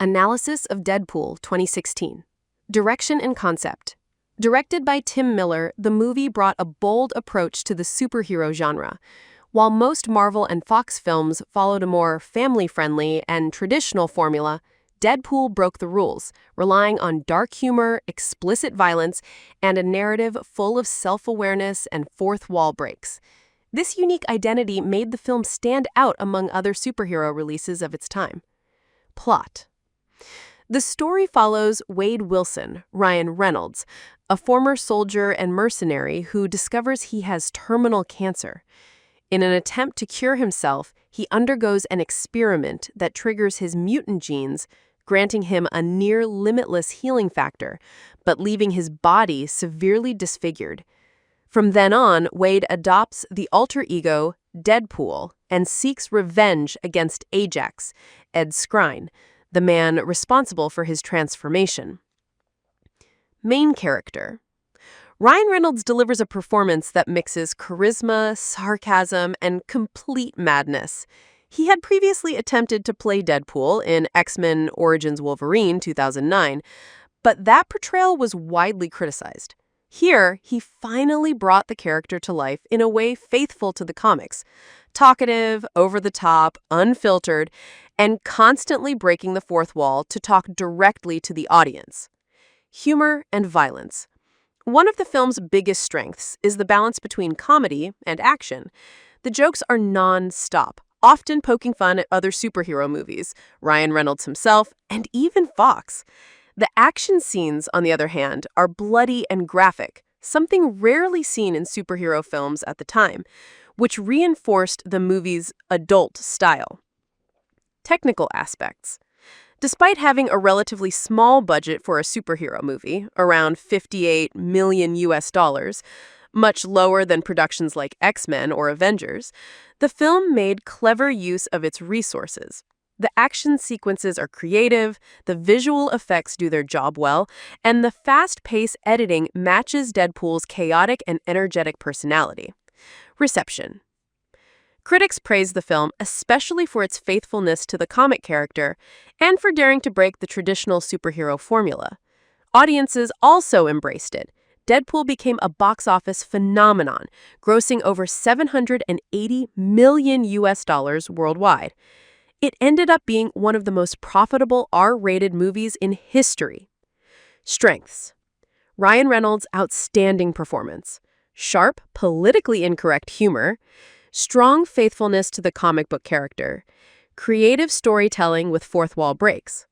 Analysis of Deadpool 2016. Direction and concept. Directed by Tim Miller, the movie brought a bold approach to the superhero genre. While most Marvel and Fox films followed a more family-friendly and traditional formula, Deadpool broke the rules, relying on dark humor, explicit violence, and a narrative full of self-awareness and fourth wall breaks. This unique identity made the film stand out among other superhero releases of its time. Plot. The story follows Wade Wilson, Ryan Reynolds, a former soldier and mercenary who discovers he has terminal cancer. In an attempt to cure himself, he undergoes an experiment that triggers his mutant genes, granting him a near-limitless healing factor, but leaving his body severely disfigured. From then on, Wade adopts the alter ego, Deadpool, and seeks revenge against Ajax, Ed Skrein, the man responsible for his transformation. Main character. Ryan Reynolds delivers a performance that mixes charisma, sarcasm, and complete madness. He had previously attempted to play Deadpool in X-Men Origins Wolverine 2009, but that portrayal was widely criticized. Here, he finally brought the character to life in a way faithful to the comics. Talkative, over-the-top, unfiltered, and constantly breaking the fourth wall to talk directly to the audience. Humor and violence. One of the film's biggest strengths is the balance between comedy and action. The jokes are non-stop, often poking fun at other superhero movies, Ryan Reynolds himself, and even Fox. The action scenes, on the other hand, are bloody and graphic, something rarely seen in superhero films at the time, which reinforced the movie's adult style. Technical aspects. Despite having a relatively small budget for a superhero movie, around $58 million, much lower than productions like X-Men or Avengers, the film made clever use of its resources. The action sequences are creative, the visual effects do their job well, and the fast-paced editing matches Deadpool's chaotic and energetic personality. Reception. Critics praised the film especially for its faithfulness to the comic character and for daring to break the traditional superhero formula. Audiences also embraced it. Deadpool became a box office phenomenon, grossing over $780 million worldwide. It ended up being one of the most profitable R-rated movies in history. Strengths. Ryan Reynolds' outstanding performance. Sharp, politically incorrect humor. Strong faithfulness to the comic book character. Creative storytelling with fourth wall breaks.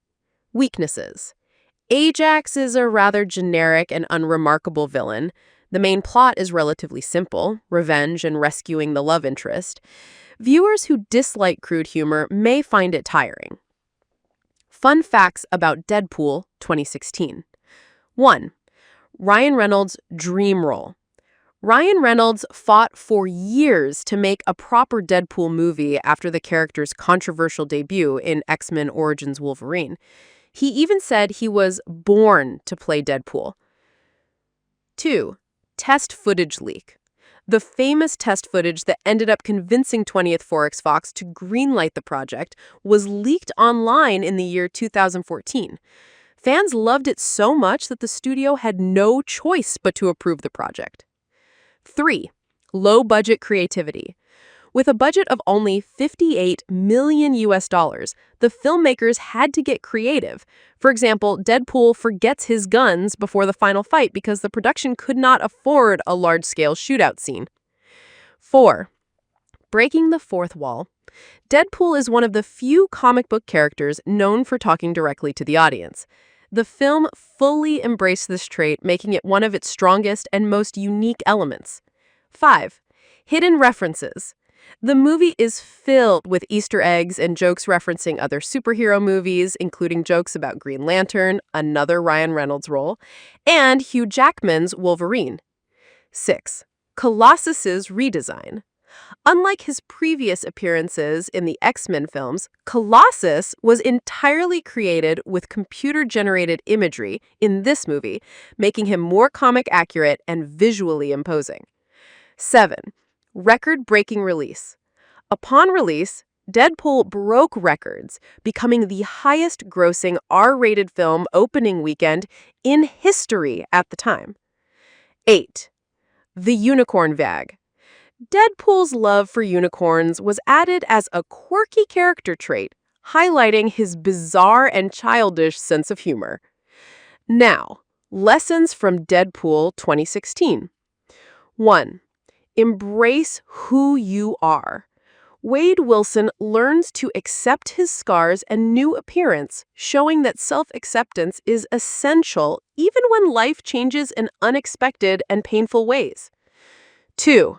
Weaknesses. Ajax is a rather generic and unremarkable villain. The main plot is relatively simple, revenge and rescuing the love interest. Viewers who dislike crude humor may find it tiring. Fun facts about Deadpool 2016. 1. Ryan Reynolds' dream role. Ryan Reynolds fought for years to make a proper Deadpool movie after the character's controversial debut in X-Men Origins Wolverine. He even said he was born to play Deadpool. 2. Test footage leak. The famous test footage that ended up convincing 20th Fox to greenlight the project was leaked online in the year 2014. Fans loved it so much that the studio had no choice but to approve the project. 3. Low-budget creativity. With a budget of only $58 million, the filmmakers had to get creative. For example, Deadpool forgets his guns before the final fight because the production could not afford a large-scale shootout scene. 4. Breaking the fourth wall. Deadpool is one of the few comic book characters known for talking directly to the audience. The film fully embraced this trait, making it one of its strongest and most unique elements. 5. Hidden references. The movie is filled with Easter eggs and jokes referencing other superhero movies, including jokes about Green Lantern, another Ryan Reynolds role, and Hugh Jackman's Wolverine. 6. Colossus's redesign. Unlike his previous appearances in the X-Men films, Colossus was entirely created with computer-generated imagery in this movie, making him more comic accurate and visually imposing. 7. Record-breaking release. Upon release, Deadpool broke records, becoming the highest-grossing R-rated film opening weekend in history at the time. 8. The Unicorn Vag. Deadpool's love for unicorns was added as a quirky character trait, highlighting his bizarre and childish sense of humor. Now, lessons from Deadpool 2016. 1. Embrace who you are. Wade Wilson learns to accept his scars and new appearance, showing that self-acceptance is essential even when life changes in unexpected and painful ways. 2.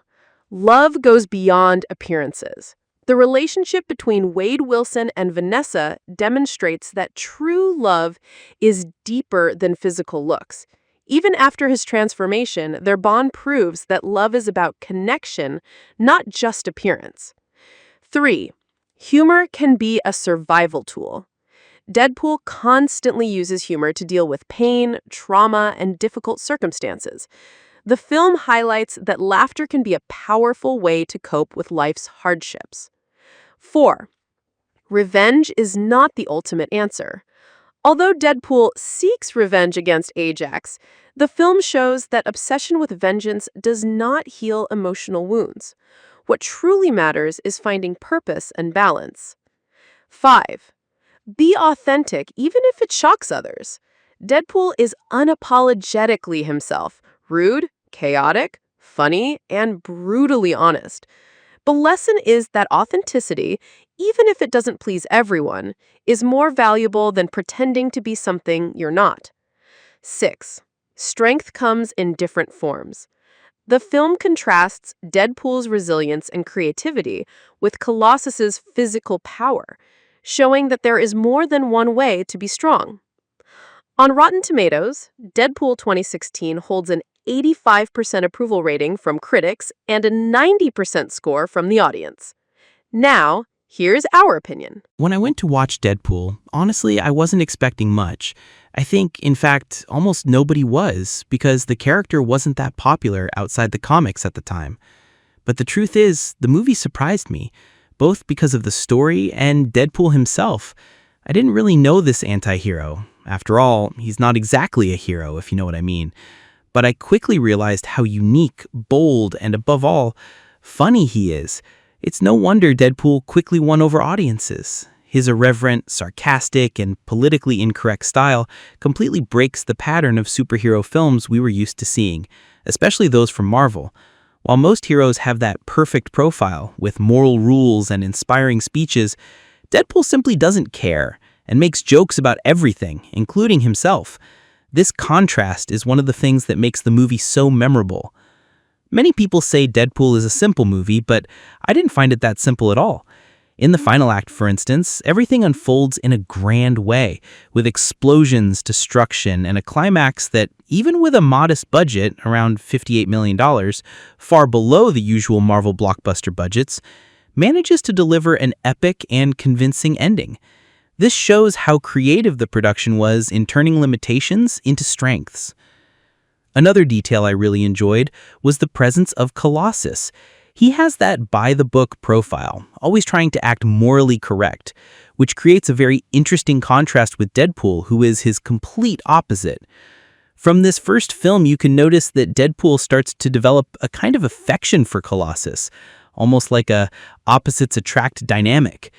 Love goes beyond appearances. The relationship between Wade Wilson and Vanessa demonstrates that true love is deeper than physical looks. Even after his transformation, their bond proves that love is about connection, not just appearance. 3. Humor can be a survival tool. Deadpool constantly uses humor to deal with pain, trauma, and difficult circumstances. The film highlights that laughter can be a powerful way to cope with life's hardships. 4. Revenge is not the ultimate answer. Although Deadpool seeks revenge against Ajax, the film shows that obsession with vengeance does not heal emotional wounds. What truly matters is finding purpose and balance. 5. Be authentic even if it shocks others. Deadpool is unapologetically himself, rude, chaotic, funny, and brutally honest. The lesson is that authenticity, even if it doesn't please everyone, is more valuable than pretending to be something you're not. 6. Strength comes in different forms. The film contrasts Deadpool's resilience and creativity with Colossus's physical power, showing that there is more than one way to be strong. On Rotten Tomatoes, Deadpool 2016 holds an 85% approval rating from critics and a 90% score from the audience. Now, here's our opinion. When I went to watch Deadpool, honestly, I wasn't expecting much. I think, in fact, almost nobody was, because the character wasn't that popular outside the comics at the time. But the truth is, the movie surprised me, both because of the story and Deadpool himself. I didn't really know this anti-hero. After all, he's not exactly a hero, if you know what I mean. But I quickly realized how unique, bold, and above all, funny he is. It's no wonder Deadpool quickly won over audiences. His irreverent, sarcastic, and politically incorrect style completely breaks the pattern of superhero films we were used to seeing, especially those from Marvel. While most heroes have that perfect profile, with moral rules and inspiring speeches, Deadpool simply doesn't care and makes jokes about everything, including himself. This contrast is one of the things that makes the movie so memorable. Many people say Deadpool is a simple movie, but I didn't find it that simple at all. In the final act, for instance, everything unfolds in a grand way, with explosions, destruction, and a climax that, even with a modest budget, around $58 million, far below the usual Marvel blockbuster budgets, manages to deliver an epic and convincing ending. This shows how creative the production was in turning limitations into strengths. Another detail I really enjoyed was the presence of Colossus. He has that by-the-book profile, always trying to act morally correct, which creates a very interesting contrast with Deadpool, who is his complete opposite. From this first film, you can notice that Deadpool starts to develop a kind of affection for Colossus, almost like a opposites attract dynamic.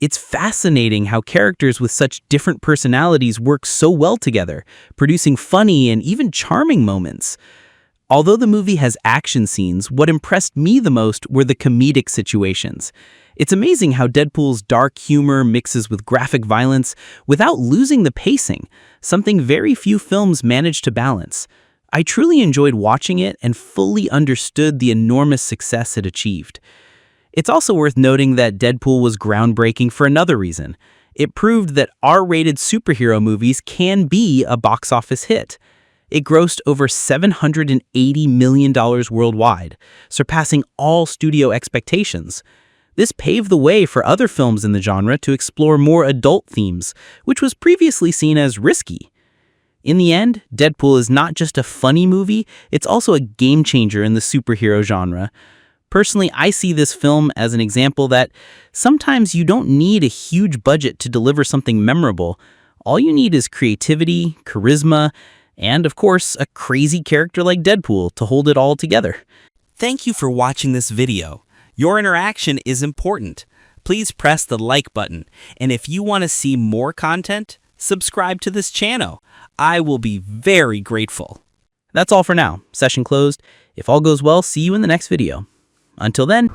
It's fascinating how characters with such different personalities work so well together, producing funny and even charming moments. Although the movie has action scenes, what impressed me the most were the comedic situations. It's amazing how Deadpool's dark humor mixes with graphic violence without losing the pacing, something very few films manage to balance. I truly enjoyed watching it and fully understood the enormous success it achieved. It's also worth noting that Deadpool was groundbreaking for another reason. It proved that R-rated superhero movies can be a box office hit. It grossed over $780 million worldwide, surpassing all studio expectations. This paved the way for other films in the genre to explore more adult themes, which was previously seen as risky. In the end, Deadpool is not just a funny movie, it's also a game changer in the superhero genre. Personally, I see this film as an example that sometimes you don't need a huge budget to deliver something memorable. All you need is creativity, charisma, and of course, a crazy character like Deadpool to hold it all together. Thank you for watching this video. Your interaction is important. Please press the like button, and if you want to see more content, subscribe to this channel. I will be very grateful. That's all for now. Session closed. If all goes well, see you in the next video. Until then...